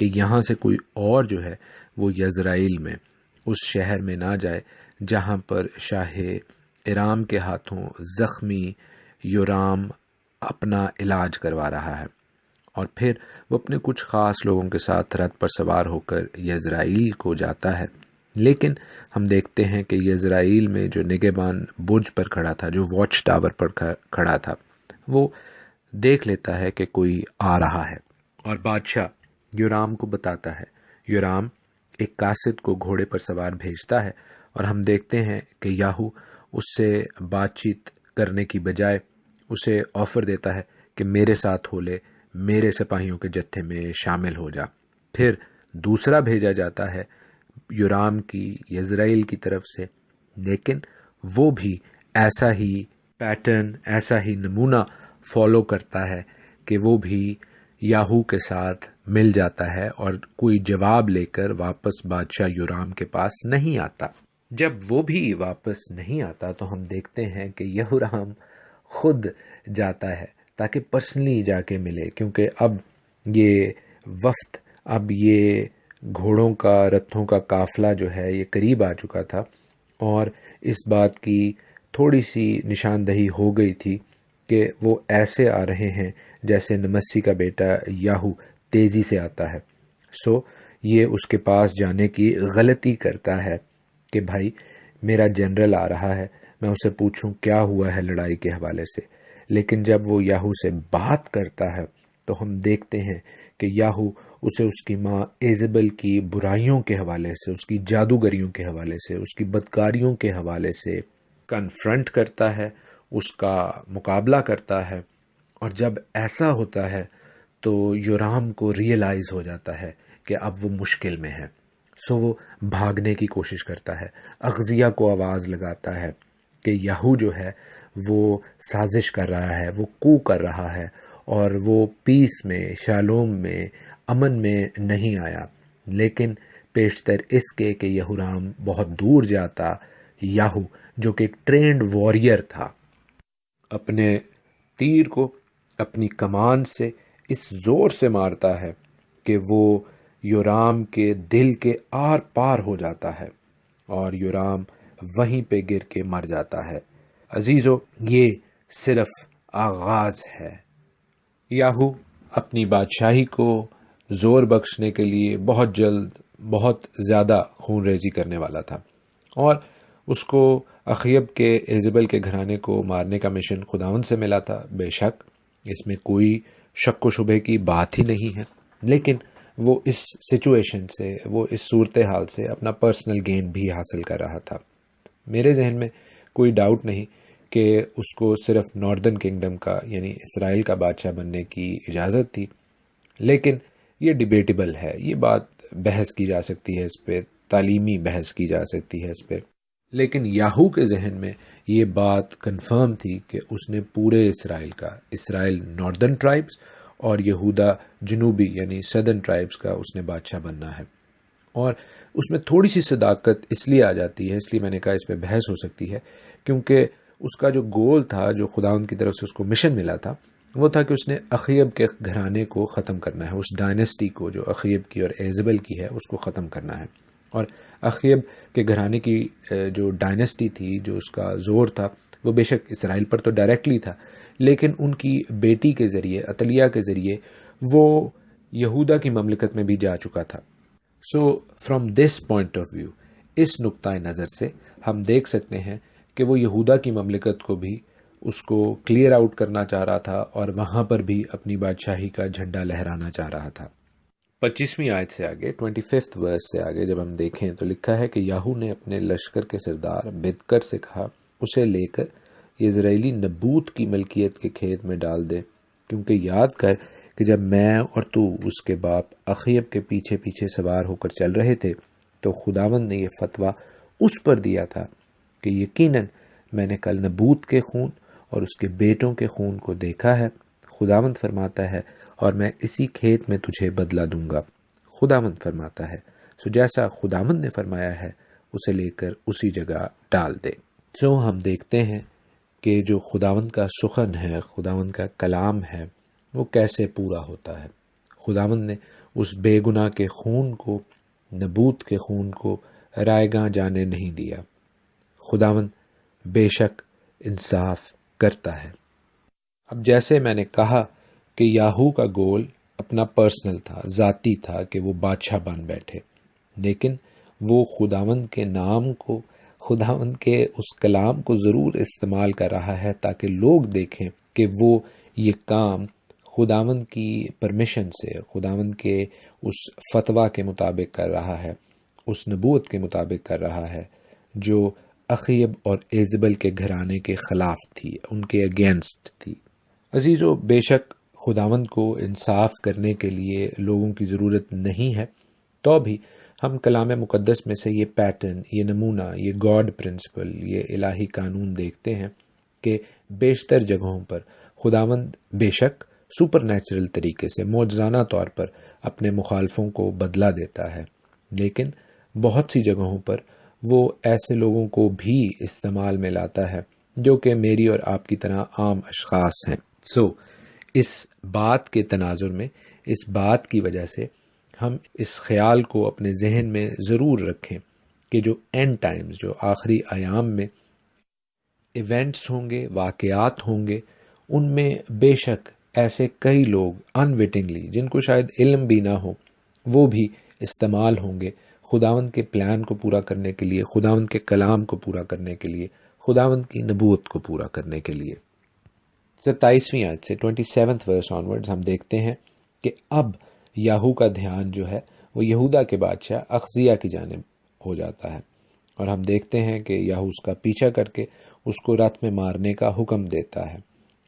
کہ یہاں سے کوئی اور جو ہے وہ یزرائیل میں اس شہر میں نہ جائے جہاں پر شاہ ارام کے ہاتھوں زخمی یورام اپنا علاج کروا رہا ہے، اور پھر وہ اپنے کچھ خاص لوگوں کے ساتھ رتھ پر سوار ہو کر یزرائیل کو جاتا ہے۔ لیکن ہم دیکھتے ہیں کہ یزرائیل میں جو نگہبان برج پر کھڑا تھا، جو واچ ٹاور پر کھڑا تھا، وہ دیکھ لیتا ہے کہ کوئی آ رہا ہے اور بادشاہ یورام کو بتاتا ہے۔ یورام ایک قاصد کو گھوڑے پر سوار بھیجتا ہے، اور ہم دیکھتے ہیں کہ یاہو اس سے بات چیت کرنے کی بجائے اسے آفر دیتا ہے کہ میرے ساتھ ہو لے، میرے سپاہیوں کے جتھے میں شامل ہو جا۔ پھر دوسرا بھیجا جاتا ہے یورام کی یزرائیل کی طرف سے، لیکن وہ بھی ایسا ہی پیٹرن، ایسا ہی نمونہ فالو کرتا ہے کہ وہ بھی یاہو کے ساتھ مل جاتا ہے اور کوئی جواب لے کر واپس بادشاہ یورام کے پاس نہیں آتا۔ جب وہ بھی واپس نہیں آتا تو ہم دیکھتے ہیں کہ یہورام خود جاتا ہے تاکہ پرسنلی جا کے ملے، کیونکہ اب یہ وفد، اب یہ گھوڑوں کا، رتھوں کا قافلہ جو ہے یہ قریب آ چکا تھا، اور اس بات کی تھوڑی سی نشاندہی ہو گئی تھی کہ وہ ایسے آ رہے ہیں جیسے نمسی کا بیٹا یاہو تیزی سے آتا ہے۔ سو یہ اس کے پاس جانے کی غلطی کرتا ہے کہ بھائی میرا جنرل آ رہا ہے، میں اسے پوچھوں کیا ہوا ہے لڑائی کے حوالے سے۔ لیکن جب وہ یاہو سے بات کرتا ہے تو ہم دیکھتے ہیں کہ یاہو اسے اس کی ماں ایزبل کی برائیوں کے حوالے سے، اس کی جادوگریوں کے حوالے سے، اس کی بدکاریوں کے حوالے سے کنفرنٹ کرتا ہے، اس کا مقابلہ کرتا ہے۔ اور جب ایسا ہوتا ہے تو یورام کو ریئلائز ہو جاتا ہے کہ اب وہ مشکل میں ہے، سو وہ بھاگنے کی کوشش کرتا ہے، اغذیہ کو آواز لگاتا ہے کہ یاہو جو ہے وہ سازش کر رہا ہے، وہ کو کر رہا ہے، اور وہ پیس میں، شالوم میں، امن میں نہیں آیا۔ لیکن پیشتر اس کے کہ یہورام بہت دور جاتا، یاہو جو کہ ایک ٹرینڈ واریر تھا، اپنے تیر کو اپنی کمان سے اس زور سے مارتا ہے کہ وہ یورام کے دل کے آر پار ہو جاتا ہے، اور یورام وہیں پہ گر کے مر جاتا ہے۔ عزیزو، یہ صرف آغاز ہے۔ یاہو اپنی بادشاہی کو زور بخشنے کے لیے بہت جلد بہت زیادہ خون ریزی کرنے والا تھا، اور اس کو اخیب کے ایزبل کے گھرانے کو مارنے کا مشن خداوند سے ملا تھا، بے شک اس میں کوئی شک و شبے کی بات ہی نہیں ہے۔ لیکن وہ اس سچویشن سے، وہ اس صورتحال سے اپنا پرسنل گین بھی حاصل کر رہا تھا۔ میرے ذہن میں کوئی ڈاؤٹ نہیں کہ اس کو صرف ناردرن کنگڈم کا یعنی اسرائیل کا بادشاہ بننے کی اجازت تھی، لیکن یہ ڈیبیٹیبل ہے، یہ بات بحث کی جا سکتی ہے، اس پہ تعلیمی بحث کی جا سکتی ہے اس پہ۔ لیکن یاہو کے ذہن میں یہ بات کنفرم تھی کہ اس نے پورے اسرائیل کا، اسرائیل ناردرن ٹرائبز اور یہودا جنوبی یعنی سدرن ٹرائبز کا اس نے بادشاہ بننا ہے۔ اور اس میں تھوڑی سی صداقت اس لیے آ جاتی ہے، اس لیے میں نے کہا اس پہ بحث ہو سکتی ہے، کیونکہ اس کا جو گول تھا، جو خداوند کی طرف سے اس کو مشن ملا تھا، وہ تھا کہ اس نے اخیب کے گھرانے کو ختم کرنا ہے، اس ڈائنسٹی کو جو اخیب کی اور ایزبل کی ہے اس کو ختم کرنا ہے۔ اور اخیب کے گھرانے کی جو ڈائنسٹی تھی، جو اس کا زور تھا، وہ بے شک اسرائیل پر تو ڈائریکٹلی تھا، لیکن ان کی بیٹی کے ذریعے، عطلیہ کے ذریعے، وہ یہودا کی مملکت میں بھی جا چکا تھا۔ So from this point of view, اس نقطۂ نظر سے ہم دیکھ سکتے ہیں کہ وہ یہودا کی مملکت کو بھی اس کو کلیئر آؤٹ کرنا چاہ رہا تھا، اور وہاں پر بھی اپنی بادشاہی کا جھنڈا لہرانا چاہ رہا تھا۔ 25ویں آیت سے آگے، 25th ورس سے آگے جب ہم دیکھیں تو لکھا ہے کہ یاہو نے اپنے لشکر کے سردار بدکر سے کہا، اسے لے کر یزرائیلی نبوت کی ملکیت کے کھیت میں ڈال دے، کیونکہ یاد کر کہ جب میں اور تو اس کے باپ اخیب کے پیچھے پیچھے سوار ہو کر چل رہے تھے تو خداوند نے یہ فتویٰ اس پر دیا تھا کہ یقیناً میں نے کل نبوت کے خون اور اس کے بیٹوں کے خون کو دیکھا ہے، خداوند فرماتا ہے، اور میں اسی کھیت میں تجھے بدلہ دوں گا، خداوند فرماتا ہے۔ سو جیسا خداوند نے فرمایا ہے اسے لے کر اسی جگہ ڈال دے۔ سو ہم دیکھتے ہیں کہ جو خداوند کا سخن ہے، خداوند کا کلام ہے، وہ کیسے پورا ہوتا ہے۔ خداوند نے اس بے گناہ کے خون کو، نبوت کے خون کو رائے گاں جانے نہیں دیا۔ خداوند بے شک انصاف کرتا ہے۔ اب جیسے میں نے کہا کہ یاہو کا گول اپنا پرسنل تھا، ذاتی تھا کہ وہ بادشاہ بن بیٹھے، لیکن وہ خداوند کے نام کو، خداوند کے اس کلام کو ضرور استعمال کر رہا ہے تاکہ لوگ دیکھیں کہ وہ یہ کام خداوند کی پرمیشن سے، خداوند کے اس فتویٰ کے مطابق کر رہا ہے، اس نبوت کے مطابق کر رہا ہے جو اخیب اور ایزبل کے گھرانے کے خلاف تھی، ان کے اگینسٹ تھی۔ عزیزو، بے شک خداوند کو انصاف کرنے کے لیے لوگوں کی ضرورت نہیں ہے، تو بھی ہم کلام مقدس میں سے یہ پیٹرن، یہ نمونہ، یہ گاڈ پرنسپل، یہ الہی قانون دیکھتے ہیں کہ بیشتر جگہوں پر خداوند بے شک سپر نیچرل طریقے سے، معجزانہ طور پر اپنے مخالفوں کو بدلہ دیتا ہے، لیکن بہت سی جگہوں پر وہ ایسے لوگوں کو بھی استعمال میں لاتا ہے جو کہ میری اور آپ کی طرح عام اشخاص ہیں۔ اس بات کے تناظر میں، اس بات کی وجہ سے ہم اس خیال کو اپنے ذہن میں ضرور رکھیں کہ جو اینڈ ٹائمز، جو آخری ایام میں ایونٹس ہوں گے، واقعات ہوں گے، ان میں بے شک ایسے کئی لوگ انوٹنگلی، جن کو شاید علم بھی نہ ہو، وہ بھی استعمال ہوں گے خداوند کے پلان کو پورا کرنے کے لیے، خداوند کے کلام کو پورا کرنے کے لیے، خداوند کی نبوت کو پورا کرنے کے لیے۔ 27ویں آیت سے 27th ورس آنورڈز ہم دیکھتے ہیں کہ اب یاہو کا دھیان جو ہے وہ یہودا کے بادشاہ اخزیہ کی جانب ہو جاتا ہے، اور ہم دیکھتے ہیں کہ یاہو اس کا پیچھا کر کے اس کو رت میں مارنے کا حکم دیتا ہے۔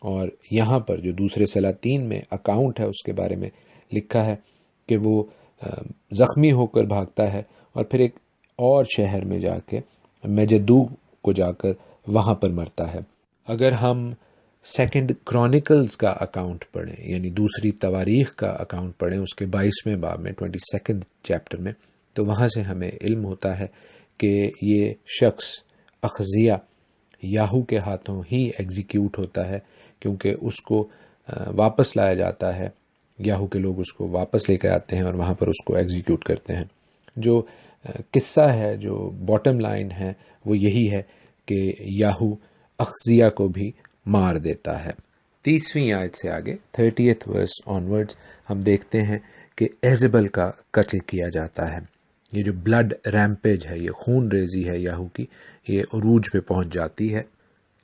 اور یہاں پر جو دوسرے سلاطین میں اکاؤنٹ ہے اس کے بارے میں لکھا ہے کہ وہ زخمی ہو کر بھاگتا ہے اور پھر ایک اور شہر میں جا کے میجدو کو جا کر وہاں پر مرتا ہے۔ اگر ہم سیکنڈ کرونیکلز کا اکاؤنٹ پڑھیں، یعنی دوسری تواریخ کا اکاؤنٹ پڑھیں، اس کے 22ویں باب میں 22nd چیپٹر میں، تو وہاں سے ہمیں علم ہوتا ہے کہ یہ شخص اخزیہ یاہو کے ہاتھوں ہی ایگزیکیوٹ ہوتا ہے، کیونکہ اس کو واپس لایا جاتا ہے، یاہو کے لوگ اس کو واپس لے کے آتے ہیں اور وہاں پر اس کو ایگزیکیوٹ کرتے ہیں۔ جو قصہ ہے، جو باٹم لائن ہے، وہ یہی ہے کہ یاہو اخزیہ کو بھی مار دیتا ہے۔ 30ویں آیت سے آگے 30th ورس آنورڈز ہم دیکھتے ہیں کہ ایزبل کا قتل کیا جاتا ہے۔ یہ جو بلڈ ریمپیج ہے، یہ خون ریزی ہے یاہو کی، یہ عروج پہ پہنچ جاتی ہے۔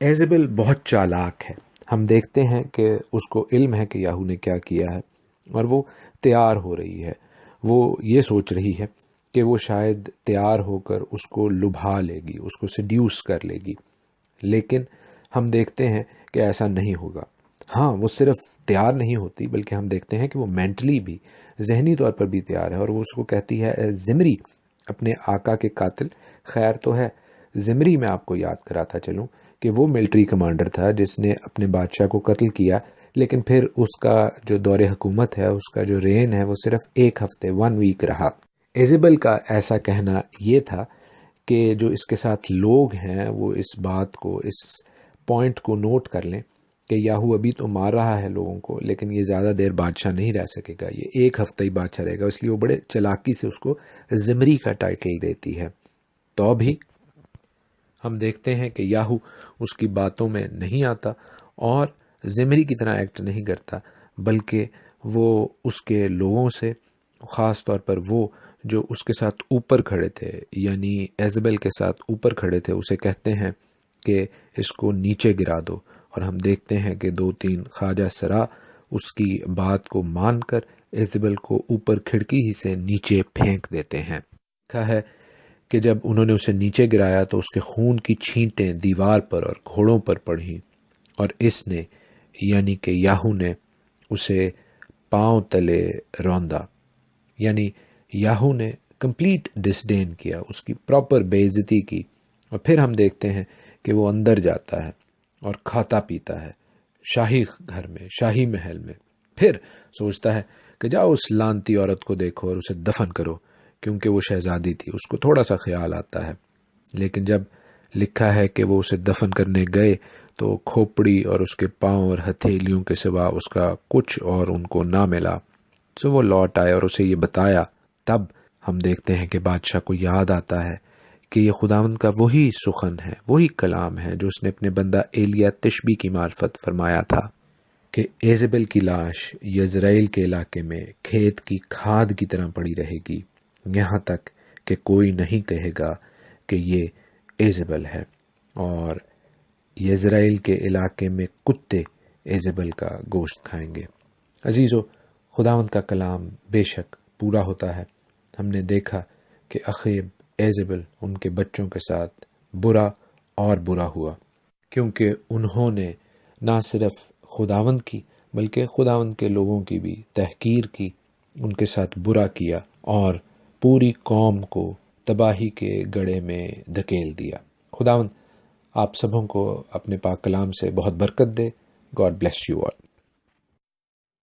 ایزبل بہت چالاک ہے، ہم دیکھتے ہیں کہ اس کو علم ہے کہ یاہو نے کیا کیا ہے، اور وہ تیار ہو رہی ہے، وہ یہ سوچ رہی ہے کہ وہ شاید تیار ہو کر اس کو لبھا لے گی، اس کو سیڈیوس کر لے گی، لیکن ہم دیکھتے ہیں کہ ایسا نہیں ہوگا۔ ہاں، وہ صرف تیار نہیں ہوتی، بلکہ ہم دیکھتے ہیں کہ وہ مینٹلی بھی، ذہنی طور پر بھی تیار ہے، اور وہ اس کو کہتی ہے اے زمری، اپنے آقا کے قاتل، خیر تو ہے۔ زمری میں آپ کو یاد کراتا چلوں کہ وہ ملٹری کمانڈر تھا جس نے اپنے بادشاہ کو قتل کیا، لیکن پھر اس کا جو دور حکومت ہے، اس کا جو رین ہے، وہ صرف 1 ہفتے 1 ویک رہا۔ ایزبل کا ایسا کہنا یہ تھا کہ جو اس کے ساتھ لوگ ہیں وہ اس بات کو، اس پوائنٹ کو نوٹ کر لیں کہ یاہو ابھی تو مار رہا ہے لوگوں کو، لیکن یہ زیادہ دیر بادشاہ نہیں رہ سکے گا، یہ 1 ہفتہ ہی بادشاہ رہے گا، اس لیے وہ بڑے چلاکی سے اس کو زمری کا ٹائٹل دیتی ہے۔ تو بھی ہم دیکھتے ہیں کہ یاہو اس کی باتوں میں نہیں آتا اور زمری کی طرح ایکٹ نہیں کرتا، بلکہ وہ اس کے لوگوں سے، خاص طور پر وہ جو اس کے ساتھ اوپر کھڑے تھے، یعنی ایزبل کے ساتھ اوپر کھڑے تھے، اسے کہتے ہیں کہ اس کو نیچے گرا دو، اور ہم دیکھتے ہیں کہ 2-3 خواجہ سرا اس کی بات کو مان کر ایزبل کو اوپر کھڑکی ہی سے نیچے پھینک دیتے ہیں۔ کہا ہے کہ جب انہوں نے اسے نیچے گرایا تو اس کے خون کی چھینٹیں دیوار پر اور گھوڑوں پر پڑیں، اور اس نے، یعنی کہ یاہو نے، اسے پاؤں تلے روندا، یعنی یاہو نے کمپلیٹ ڈسڈین کیا، اس کی پراپر بے عزتی کی۔ اور پھر ہم دیکھتے ہیں کہ وہ اندر جاتا ہے اور کھاتا پیتا ہے شاہی گھر میں، شاہی محل میں، پھر سوچتا ہے کہ جاؤ اس لانتی عورت کو دیکھو اور اسے دفن کرو، کیونکہ وہ شہزادی تھی، اس کو تھوڑا سا خیال آتا ہے۔ لیکن جب لکھا ہے کہ وہ اسے دفن کرنے گئے تو کھوپڑی اور اس کے پاؤں اور ہتھیلیوں کے سوا اس کا کچھ اور ان کو نہ ملا، سو وہ لوٹ آئے اور اسے یہ بتایا. تب ہم دیکھتے ہیں کہ بادشاہ کو یاد آتا ہے کہ یہ خداوند کا وہی سخن ہے، وہی کلام ہے جو اس نے اپنے بندہ ایلیا تشبی کی معرفت فرمایا تھا کہ ایزبل کی لاش یزرائیل کے علاقے میں کھیت کی کھاد کی طرح پڑی رہے گی، یہاں تک کہ کوئی نہیں کہے گا کہ یہ ایزبل ہے، اور یزرائیل کے علاقے میں کتے ایزبل کا گوشت کھائیں گے. عزیزو، خداوند کا کلام بے شک پورا ہوتا ہے. ہم نے دیکھا کہ اخیب ایزبل ان کے بچوں کے ساتھ برا اور برا ہوا، کیونکہ انہوں نے نہ صرف خداوند کی بلکہ خداوند کے لوگوں کی بھی تحقیر کی، ان کے ساتھ برا کیا اور پوری قوم کو تباہی کے گڑھے میں دھکیل دیا. خداوند آپ سبوں کو اپنے پاک کلام سے بہت برکت دے. God bless you all.